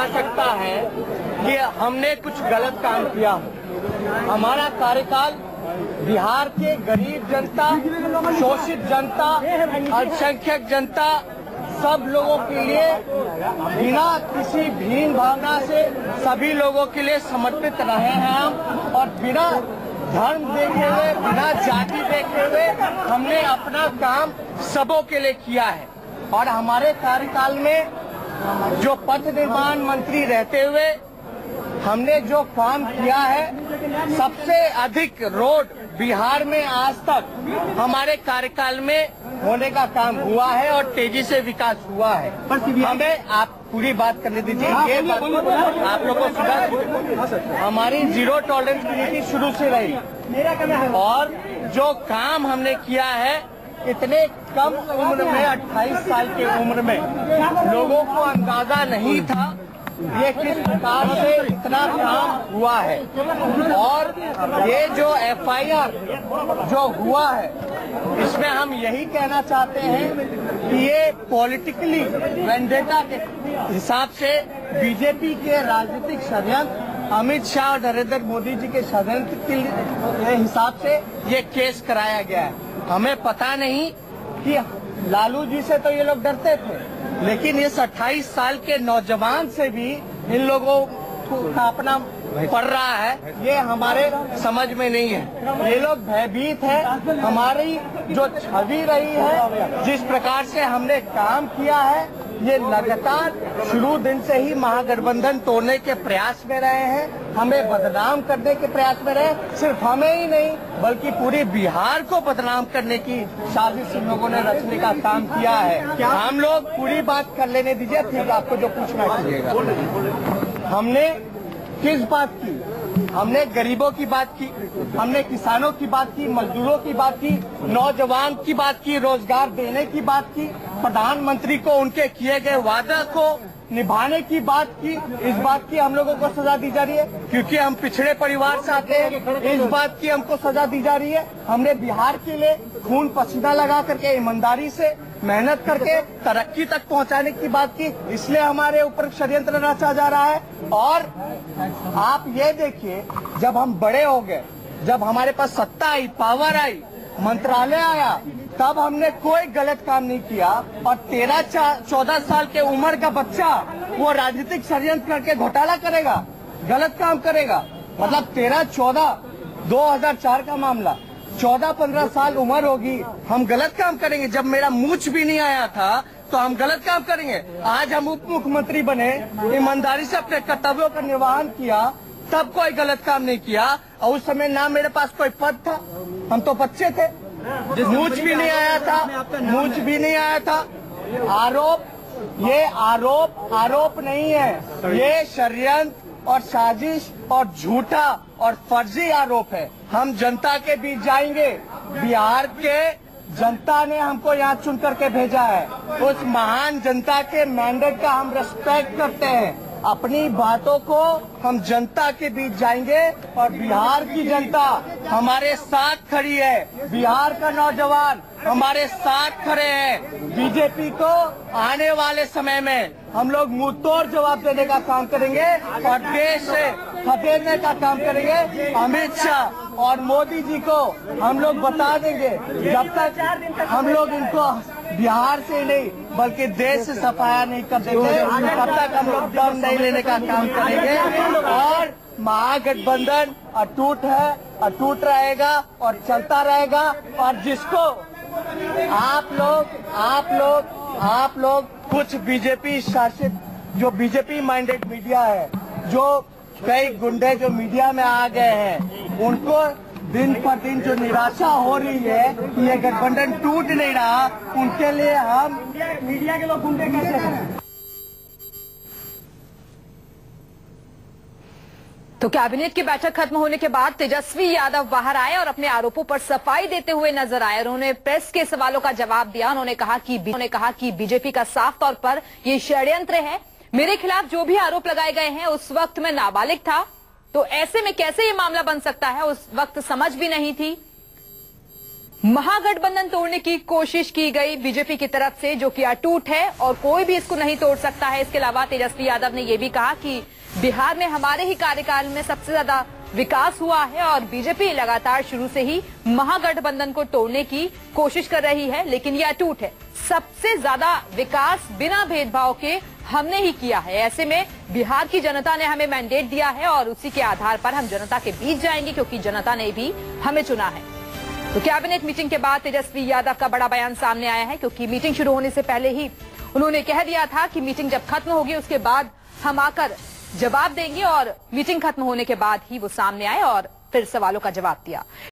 सकता है कि हमने कुछ गलत काम किया हो। हमारा कार्यकाल बिहार के गरीब जनता, शोषित जनता, अल्पसंख्यक जनता, सब लोगों के लिए बिना किसी भीन भावना से सभी लोगों के लिए समर्पित रहे हैं हम, और बिना धर्म देखे हुए, बिना जाति देखे हुए हमने अपना काम सबों के लिए किया है। और हमारे कार्यकाल में जो पथ निर्माण मंत्री रहते हुए हमने जो काम किया है, सबसे अधिक रोड बिहार में आज तक हमारे कार्यकाल में होने का काम हुआ है और तेजी से विकास हुआ है। हमें आप पूरी बात करने दीजिए। ये बात आप लोगों को सुधा, हमारी जीरो टॉलरेंस की नीति शुरू से रही, और जो काम हमने किया है इतने कम उम्र में, 28 साल की उम्र में, लोगों को अंदाजा नहीं था ये किस प्रकार से इतना काम हुआ है। और ये जो FIR जो हुआ है, इसमें हम यही कहना चाहते हैं कि ये पॉलिटिकली वेंडेटा के हिसाब से बीजेपी के राजनीतिक षड्यंत्र, अमित शाह और नरेंद्र मोदी जी के षड्यंत्र के हिसाब से ये केस कराया गया है। हमें पता नहीं कि लालू जी से तो ये लोग डरते थे, लेकिन इस 28 साल के नौजवान से भी इन लोगों का अपना पड़ रहा है, ये हमारे समझ में नहीं है। ये लोग भयभीत है। हमारी जो छवि रही है, जिस प्रकार से हमने काम किया है, ये लगातार शुरू दिन से ही महागठबंधन तोड़ने के प्रयास में रहे हैं, हमें बदनाम करने के प्रयास में रहे। सिर्फ हमें ही नहीं बल्कि पूरी बिहार को बदनाम करने की साजिश इन लोगों ने रचने का काम किया है। हम लोग पूरी बात कर लेने दीजिए, फिर आपको जो पूछना कीजिएगा। हमने किस बात की? हमने गरीबों की बात की, हमने किसानों की बात की, मजदूरों की बात की, नौजवान की बात की, रोजगार देने की बात की, प्रधानमंत्री को उनके किए गए वादा को निभाने की बात की। इस बात की हम लोगों को सजा दी जा रही है क्योंकि हम पिछड़े परिवार से आते हैं, इस बात की हमको सजा दी जा रही है। हमने बिहार के लिए खून पसीना लगा करके, ईमानदारी से मेहनत करके तरक्की तक पहुंचाने की बात की, इसलिए हमारे ऊपर षड्यंत्र रचा जा रहा है। और आप ये देखिए, जब हम बड़े हो गए, जब हमारे पास सत्ता आई, पावर आई, मंत्रालय आया, तब हमने कोई गलत काम नहीं किया। और 13-14 साल के उम्र का बच्चा वो राजनीतिक षड्यंत्र करके घोटाला करेगा, गलत काम करेगा। मतलब 13-14, 2004 का मामला, 14-15 साल उम्र होगी, हम गलत काम करेंगे? जब मेरा मूछ भी नहीं आया था तो हम गलत काम करेंगे? आज हम उप मुख्यमंत्री बने, ईमानदारी से अपने कर्तव्यों का निर्वहन किया, तब कोई गलत काम नहीं किया। और उस समय ना मेरे पास कोई पद था, हम तो बच्चे थे, मूछ भी नहीं आया था, मूछ भी नहीं आया था। ये आरोप नहीं है, ये षड्यंत्र और साजिश और झूठा और फर्जी आरोप है। हम जनता के बीच जाएंगे। बिहार के जनता ने हमको यहाँ चुन करके भेजा है, उस महान जनता के मैंडेट का हम रिस्पेक्ट करते हैं। अपनी बातों को हम जनता के बीच जाएंगे और बिहार की जनता हमारे साथ खड़ी है, बिहार का नौजवान हमारे साथ खड़े हैं। बीजेपी को आने वाले समय में हम लोग मुंह तोड़ जवाब देने का काम करेंगे और देश से खदेड़ने का काम करेंगे। अमित शाह और मोदी जी को हम लोग बता देंगे, जब तक हम लोग इनको बिहार से नहीं बल्कि देश से सफाया नहीं कर देते, तब तक हम लोग दम नहीं लेने का काम करेंगे। और महागठबंधन अटूट है, अटूट रहेगा और चलता रहेगा। और जिसको आप लोग कुछ बीजेपी शासित, जो बीजेपी माइंडेड मीडिया है, जो कई गुंडे जो मीडिया में आ गए हैं, उनको दिन पर दिन जो निराशा हो रही है कि ये गठबंधन टूट नहीं रहा, उनके लिए हम मीडिया के लोग गुंडे कैसे हैं? तो कैबिनेट की बैठक खत्म होने के बाद तेजस्वी यादव बाहर आए और अपने आरोपों पर सफाई देते हुए नजर आए। उन्होंने प्रेस के सवालों का जवाब दिया। उन्होंने कहा कि बीजेपी का साफ तौर पर ये षड्यंत्र है। मेरे खिलाफ जो भी आरोप लगाए गए हैं, उस वक्त मैं नाबालिग था, तो ऐसे में कैसे ये मामला बन सकता है? उस वक्त समझ भी नहीं थी। महागठबंधन तोड़ने की कोशिश की गई बीजेपी की तरफ से, जो कि अटूट है और कोई भी इसको नहीं तोड़ सकता है। इसके अलावा तेजस्वी यादव ने यह भी कहा कि बिहार में हमारे ही कार्यकाल में सबसे ज्यादा विकास हुआ है और बीजेपी लगातार शुरू से ही महागठबंधन को तोड़ने की कोशिश कर रही है, लेकिन ये अटूट है। सबसे ज्यादा विकास बिना भेदभाव के हमने ही किया है। ऐसे में बिहार की जनता ने हमें मैंडेट दिया है और उसी के आधार पर हम जनता के बीच जाएंगे, क्योंकि जनता ने भी हमें चुना है। तो कैबिनेट मीटिंग के बाद तेजस्वी यादव का बड़ा बयान सामने आया है, क्योंकि मीटिंग शुरू होने से पहले ही उन्होंने कह दिया था कि मीटिंग जब खत्म होगी उसके बाद हम आकर जवाब देंगे, और मीटिंग खत्म होने के बाद ही वो सामने आए और फिर सवालों का जवाब दिया।